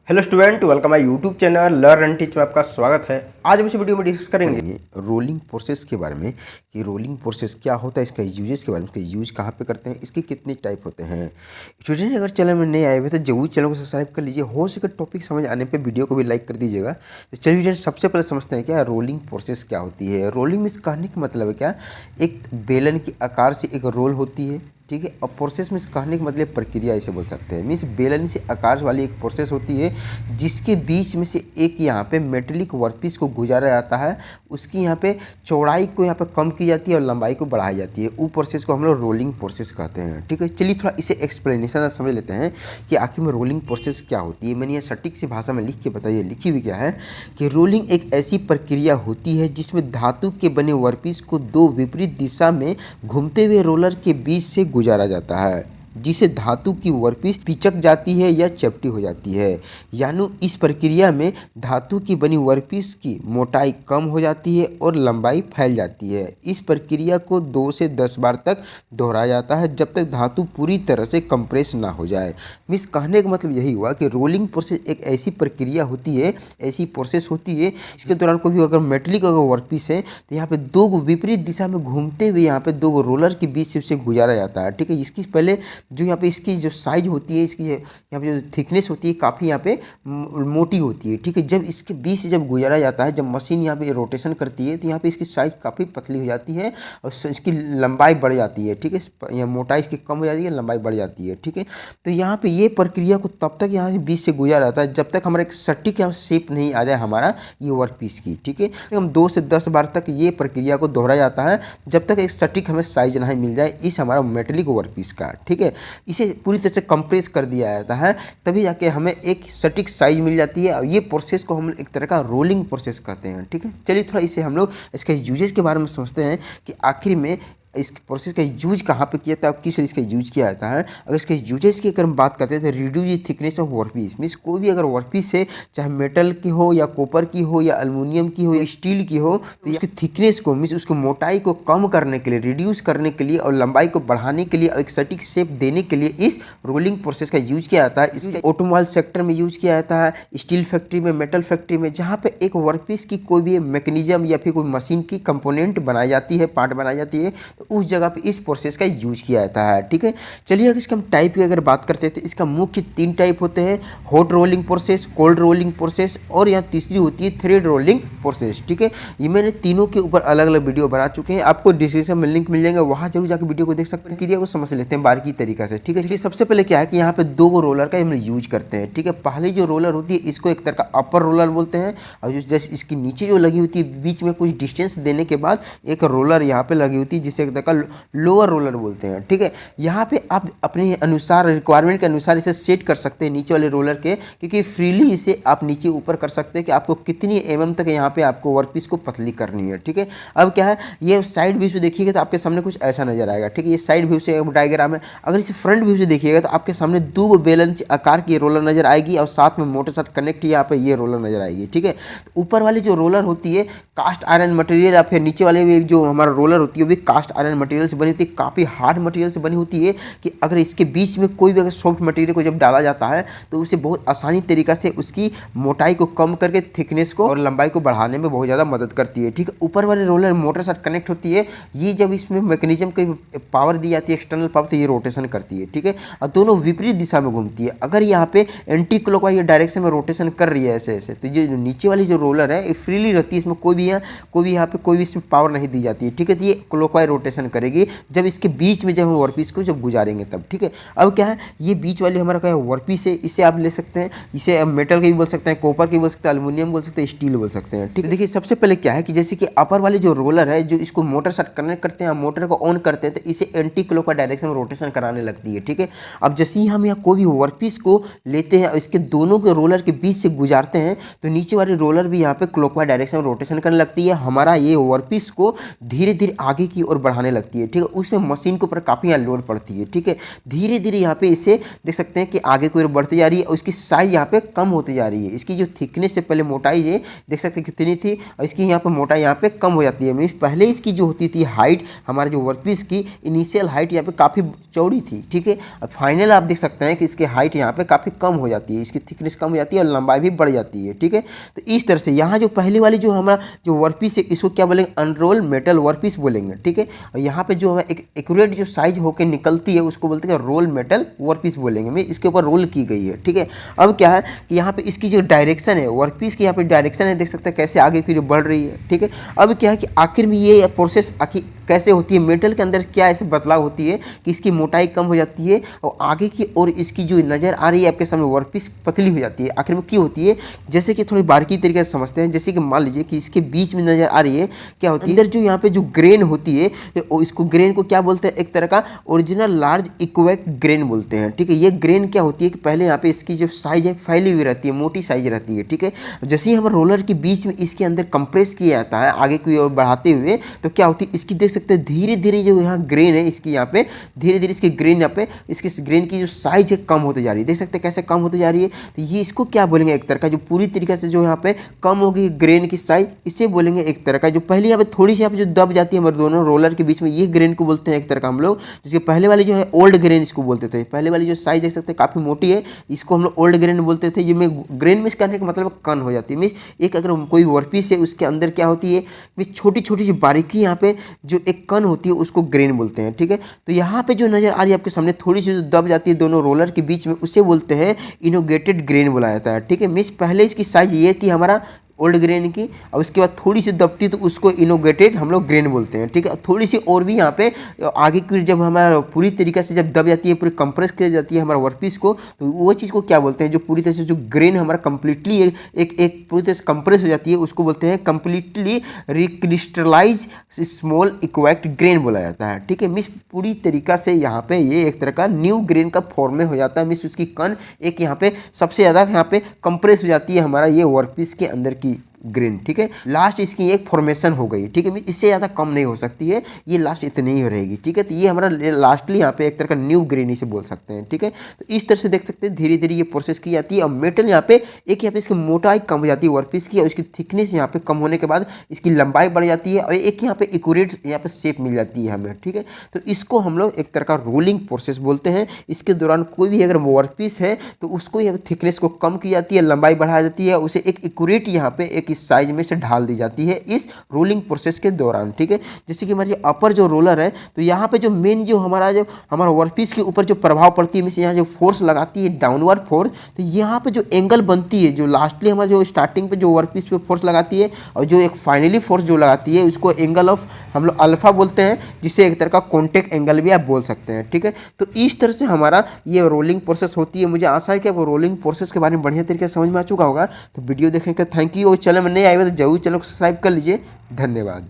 Hello student, welcome my YouTube channel learn and teach में आपका स्वागत है। आज हम इस वीडियो में डिस्कस करेंगे रोलिंग प्रोसेस के बारे में कि रोलिंग प्रोसेस क्या होता है, इसका यूजेस के बारे में, इसका यूज कहाँ पे करते हैं, इसके कितने टाइप होते हैं। स्टूडेंट अगर चैनल में नए आए हुए तो जरूर चैनल को सब्सक्राइब कर लीजिए। हो सके टॉपिक समझ आने पर वीडियो को भी लाइक कर दीजिएगा। तो चलिए स्टूडेंट सबसे पहले समझते हैं क्या रोलिंग प्रोसेस क्या होती है। रोलिंग मीन्स कहने का मतलब है क्या, एक बेलन के आकार से एक रोल होती है, ठीक है। और प्रोसेस में कहने का मतलब प्रक्रिया इसे बोल सकते हैं। मीन्स बेलन से आकार वाली एक प्रोसेस होती है जिसके बीच में से एक यहाँ पे मेटेलिक वर्कपीस को गुजारा जाता है। उसकी यहाँ पे चौड़ाई को यहाँ पे कम की जाती है और लंबाई को बढ़ाई जाती है। वो प्रोसेस को हम लोग रोलिंग प्रोसेस कहते हैं, ठीक है। चलिए थोड़ा इसे एक्सप्लेनेशन समझ लेते हैं कि आखिर में रोलिंग प्रोसेस क्या होती है। मैंने ये सटीक सी भाषा में लिख के बताइए, लिखी भी क्या है कि रोलिंग एक ऐसी प्रक्रिया होती है जिसमें धातु के बने वर्कपीस को दो विपरीत दिशा में घूमते हुए रोलर के बीच से गुजारा जाता है, जिसे धातु की वर्कपीस पिचक जाती है या चपटी हो जाती है। यानी इस प्रक्रिया में धातु की बनी वर्कपीस की मोटाई कम हो जाती है और लंबाई फैल जाती है। इस प्रक्रिया को 2 से 10 बार तक दोहराया जाता है जब तक धातु पूरी तरह से कंप्रेस ना हो जाए। मीन्स कहने का मतलब यही हुआ कि रोलिंग प्रोसेस एक ऐसी प्रक्रिया होती है, ऐसी प्रोसेस होती है इसके दौरान कोई भी अगर मेटलिक अगर वर्कपीस है तो यहाँ पे दो विपरीत दिशा में घूमते हुए यहाँ पे दो रोलर के बीच से उसे गुजारा जाता है, ठीक है। इसकी पहले जो यहाँ पे इसकी जो साइज होती है, इसकी यहाँ पे जो थिकनेस होती है काफ़ी यहाँ पे मोटी होती है, ठीक है। जब इसके बीच से जब गुजारा जाता है, जब मशीन यहाँ पे रोटेशन करती है तो यहाँ पे इसकी साइज काफ़ी पतली हो जाती है और इसकी लंबाई बढ़ जाती है, ठीक है। यहाँ मोटाई इसकी कम हो जाती है, लंबाई बढ़ जाती है, ठीक है। तो यहाँ पे ये प्रक्रिया को तब तक यहाँ से बीच से गुजारा जाता है जब तक हमारा एक सटीक यहाँ शेप नहीं आ जाए हमारा ये वर्क पीस की, ठीक है। हम 2 से 10 बार तक ये प्रक्रिया को दोहराया जाता है जब तक एक सटीक हमें साइज नहीं मिल जाए इस हमारा मेटेलिक वर्क पीस का, ठीक है। इसे पूरी तरह से कंप्रेस कर दिया जाता है तभी जाके हमें एक सटीक साइज मिल जाती है और ये प्रोसेस को हम एक तरह का रोलिंग प्रोसेस कहते हैं, ठीक है। चलिए थोड़ा इसे हम लोग इसके यूजेस के बारे में समझते हैं कि आखिर में इस प्रोसेस का यूज कहाँ पे किया था और किस इसका यूज किया जाता है। अगर इसके यूजेस की अगर हम बात करते हैं तो reduce thickness of workpiece. Means कोई भी अगर वर्कपीस है, चाहे मेटल की हो या कॉपर की हो या एल्युमिनियम की हो या स्टील की हो, तो इसकी थिकनेस को मीन्स उसकी मोटाई को कम करने के लिए, रिड्यूस करने के लिए और लंबाई को बढ़ाने के लिए और एक सटीक शेप देने के लिए इस रोलिंग प्रोसेस का यूज किया जाता है। इसके ऑटोमोबाइल सेक्टर में यूज किया जाता है, स्टील फैक्ट्री में, मेटल फैक्ट्री में, जहाँ पे एक वर्कपीस की कोई भी मैकेनिज्म या फिर कोई मशीन की कंपोनेंट बनाई जाती है, पार्ट बनाई जाती है, तो उस जगह पे इस प्रोसेस का यूज किया जाता है, ठीक है। चलिए अगर इसके हम टाइप की अगर बात करते हैं तो इसका मुख्य 3 टाइप होते हैं, hot rolling process, cold rolling process और यहाँ तीसरी होती है थ्रेड रोलिंग प्रोसेस, ठीक है। ये मैंने तीनों के ऊपर अलग अलग वीडियो बना चुके हैं, आपको डिस्क्रिप्शन में लिंक मिल जाएगा, वहाँ जरूर जाकर वीडियो को देख सकते हैं। क्रिया को समझ लेते हैं बारीकी तरीका से, ठीक है। चलिए सबसे पहले क्या है कि यहाँ पे 2 रोलर का हम यूज करते हैं, ठीक है। पहले जो रोलर होती है इसको एक तरह का अपर रोलर बोलते हैं और जो जैसे इसकी नीचे जो लगी होती है बीच में कुछ डिस्टेंस देने के बाद एक रोलर यहाँ पे लगी होती है जिसे एक तरह का लोअर रोलर बोलते हैं, ठीक है। यहाँ पे आप अपने अनुसार रिक्वायरमेंट के अनुसार इसे सेट कर सकते हैं नीचे वाले रोलर के, क्योंकि फ्रीली इसे आप नीचे ऊपर कर सकते हैं कि आपको कितनी mm तक यहाँ पे आपको वर्कपीस को पतली करनी है, ठीक है। अब क्या है, ये साइड व्यू से देखिएगा तो आपके सामने कुछ ऐसा नजर आएगा, ठीक है। ये साइड व्यू से डायग्राम है। अगर इसे फ्रंट व्यू से देखिएगा तो आपके सामने 2 बैलेंस आकार की रोलर नजर आएगी और साथ में मोटे साथ कनेक्ट यहाँ पे ये रोलर नजर आएगी, ठीक है। तो ऊपर वाली जो रोलर होती है कास्ट आयरन मटेरियल या फिर नीचे वाले जो हमारा रोलर होती है वो भी कास्ट आयरन मटेरियल से बनी होती है, काफ़ी हार्ड मटेरियल से बनी होती है कि अगर इसके बीच में कोई भी अगर सॉफ्ट मटेरियल को जब डाला जाता है तो उसे बहुत आसानी तरीक़ा से उसकी मोटाई को कम करके थिकनेस को और लंबाई को बढ़ाने में बहुत ज़्यादा मदद करती है, ठीक है। ऊपर वाले रोलर मोटर साथ कनेक्ट होती है, ये जब इसमें मैकेनिज्म की पावर दी जाती है एक्सटर्नल पावर तो ये रोटेशन करती है, ठीक है। और दोनों विपरीत दिशा में घूमती है। अगर यहाँ पे एंटी क्लॉकवाइज डायरेक्शन में रोटेशन कर रही है ऐसे ऐसे, तो ये नीचे वाली जो रोलर है ये फ्रीली रहती है, इसमें कोई भी यहाँ पे इसमें पावर नहीं दी जाती है, ठीक है। तो ये क्लॉकवाइज रोटेशन करेगी जब इसके बीच में जब हम वर्कपीस को जब गुजारेंगे तब, ठीक है। अब क्या है, ये बीच वाली हमारा क्या है वर्कपीस है, इसे आप ले सकते हैं, इसे मेटल का भी बोल सकते हैं, कॉपर की बोल सकते हैं, एल्युमिनियम बोल सकते हैं, स्टील बोल सकते हैं, ठीक है। देखिए सबसे पहले क्या है कि जैसे कि अपर वाली जो रोलर है जो इसको मोटर साथ कनेक्ट करते हैं, मोटर को ऑन करते हैं तो इसे एंटी क्लॉकवाइज डायरेक्शन में रोटेशन कराने लगती है, ठीक है। अब जैसे ही हम यहाँ कोई भी वर्कपीस को लेते हैं और इसके दोनों के रोलर के बीच से गुजारते हैं तो नीचे वाली रोलर भी यहाँ पे क्लॉकवाइज डायरेक्शन में रोटेशन करने लगती है, हमारा ये वर्कपीस को धीरे धीरे आगे की ओर बढ़ा बढ़ाने लगती है, ठीक है। उसमें मशीन के ऊपर काफ़ी यहाँ लोड पड़ती है, ठीक है। धीरे धीरे यहाँ पे इसे देख सकते हैं कि आगे की ओर बढ़ती जा रही है और इसकी साइज यहाँ पे कम होती जा रही है। इसकी जो थिकनेस से पहले मोटाई है देख सकते हैं कितनी थी और इसकी यहाँ पे मोटाई यहाँ पे कम हो जाती है। मीन्स पहले इसकी जो होती थी हाइट, हमारे जो वर्कपीस की इनिशियल हाइट यहाँ पे काफ़ी चौड़ी थी, ठीक है। अब फाइनल आप देख सकते हैं कि इसकी हाइट यहाँ पे काफ़ी कम हो जाती है, इसकी थिकनेस कम हो जाती है और लंबाई भी बढ़ जाती है, ठीक है। तो इस तरह से यहाँ जो पहले वाली जो हमारा जो वर्कपीस है इसको क्या बोलेंगे, अनरोल मेटल वर्कपीस बोलेंगे, ठीक है। और यहाँ पे जो हमें एक एक्यूरेट जो साइज होकर निकलती है उसको बोलते हैं रोल मेटल वर्कपीस बोलेंगे। मैं इसके ऊपर रोल की गई है, ठीक है। अब क्या है कि यहाँ पे इसकी जो डायरेक्शन है वर्कपीस की, यहाँ पे डायरेक्शन है देख सकते हैं कैसे आगे की जो बढ़ रही है, ठीक है। अब क्या है कि आखिर में ये प्रोसेस आखिर कैसे होती है, मेटल के अंदर क्या ऐसे बदलाव होती है कि इसकी मोटाई कम हो जाती है और आगे की और इसकी जो नज़र आ रही है आपके सामने वर्कपीस पतली हो जाती है। आखिर में क्यों होती है, जैसे कि थोड़ी बारीकी तरीके से समझते हैं। जैसे कि मान लीजिए कि इसके बीच में नज़र आ रही है क्या होती है, अंदर जो यहाँ पे जो ग्रेन होती है इसको ग्रेन को क्या बोलते हैं, एक तरह का ओरिजिनल लार्ज इक्वेट ग्रेन बोलते हैं, ठीक है। ये ग्रेन क्या होती है कि पहले यहाँ पे इसकी जो साइज है फैली हुई रहती है, मोटी साइज रहती है, ठीक है। जैसे ही हम रोलर के बीच में इसके अंदर कंप्रेस किया जाता है आगे की ओर बढ़ाते हुए, तो क्या होती है इसकी देख सकते हैं धीरे धीरे जो यहाँ ग्रेन है इसकी यहाँ पे धीरे धीरे इसकी ग्रेन यहाँ पे इसकी ग्रेन की जो साइज है कम होती जा रही है। देख सकते हैं कैसे कम होती जा रही है। तो ये इसको क्या बोलेंगे, एक तरह का जो पूरी तरीके से जो यहाँ पे कम होगी ग्रेन की साइज, इसे बोलेंगे एक तरह का जो पहले यहाँ पे थोड़ी सी यहाँ पे जो दब जाती है हमारे दोनों रोलर के बीच में, ये ग्रेन को बोलते हैं एक तरह का हम लोग। जिसके पहले वाली जो है ओल्ड ग्रेन इसको बोलते थे। पहले वाली जो साइज देख सकते हैं काफ़ी मोटी है, इसको हम लोग ओल्ड ग्रेन बोलते थे। ये में ग्रेन मिस करने का मतलब कन हो जाती है। मीन एक अगर कोई वर्कपीस है उसके अंदर क्या होती है, छोटी छोटी जो बारीकी यहाँ पे जो एक कन होती है उसको ग्रेन बोलते हैं, ठीक है। तो यहाँ पे जो नजर आ रही है आपके सामने थोड़ी सी जो दब जाती है दोनों रोलर के बीच में, उसे बोलते हैं इनोगेटेड ग्रेन बोला जाता है, ठीक है। मीन्स पहले इसकी साइज ये थी हमारा ओल्ड ग्रेन की और उसके बाद थोड़ी सी दबती तो उसको इनोगेटेड हम लोग ग्रेन बोलते हैं, ठीक है। थोड़ी सी और भी यहाँ पे आगे की जब हमारा पूरी तरीके से जब दब जाती है, पूरी कंप्रेस की जाती है हमारा वर्कपीस को, तो वो चीज़ को क्या बोलते हैं, जो पूरी तरह से जो ग्रेन हमारा कंप्लीटली एक पूरी तरह से कंप्रेस हो जाती है उसको बोलते हैं completely recrystallise small equate grain बोला जाता है, ठीक है। मिस पूरी तरीका से यहाँ पे ये एक तरह का न्यू ग्रेन का फॉर्म में हो जाता है। मिस उसकी कन एक यहाँ पे सबसे ज़्यादा यहाँ पे कंप्रेस हो जाती है हमारा ये वर्कपीस के अंदर की ग्रेन, ठीक है। लास्ट इसकी एक फॉर्मेशन हो गई, ठीक है। इससे ज़्यादा कम नहीं हो सकती है, ये लास्ट इतनी ही रहेगी, ठीक है। तो ये हमारा लास्टली यहाँ पे एक तरह का न्यू ग्रेन इसे बोल सकते हैं, ठीक है। तो इस तरह से देख सकते हैं धीरे धीरे ये प्रोसेस की जाती है और मेटल यहाँ पे यहाँ पे इसकी मोटाई कम हो जाती है वर्कपीस की और इसकी थिकनेस यहाँ पे कम होने के बाद इसकी लंबाई बढ़ जाती है और एक यहाँ पे एक्यूरेट यहाँ पे शेप मिल जाती है हमें, ठीक है। तो इसको हम लोग एक तरह का रोलिंग प्रोसेस बोलते हैं। इसके दौरान कोई भी अगर वर्कपीस है तो उसको यहाँ पे थिकनेस को कम की जाती है, लंबाई बढ़ा जाती है, उसे एक एक्यूरेट यहाँ पे एक इस साइज में से ढाल दी जाती है इस रोलिंग प्रोसेस के दौरान, ठीक है। जैसे कि हमारी अपर जो रोलर है तो यहाँ पे जो मेन जो हमारा वर्कपीस के ऊपर जो प्रभाव पड़ती है, मीन्स यहाँ जो फोर्स लगाती है डाउनवर्ड फोर्स, तो यहाँ पे जो एंगल बनती है जो लास्टली हमारा जो स्टार्टिंग पे जो वर्कपीस पे फोर्स लगाती है और जो एक फाइनली फोर्स जो लगाती है उसको एंगल ऑफ हम लोग अल्फा बोलते हैं, जिसे एक तरह का कॉन्टैक्ट एंगल भी आप बोल सकते हैं, ठीक है। तो इस तरह से हमारा ये रोलिंग प्रोसेस होती है। मुझे आशा है कि वो रोलिंग प्रोसेस के बारे में बढ़िया तरीके से समझ में आ चुका होगा। तो वीडियो देखने का थैंक यू और चैनल में नए आए हुए तो जरूर चैनल को सब्सक्राइब कर लीजिए। धन्यवाद।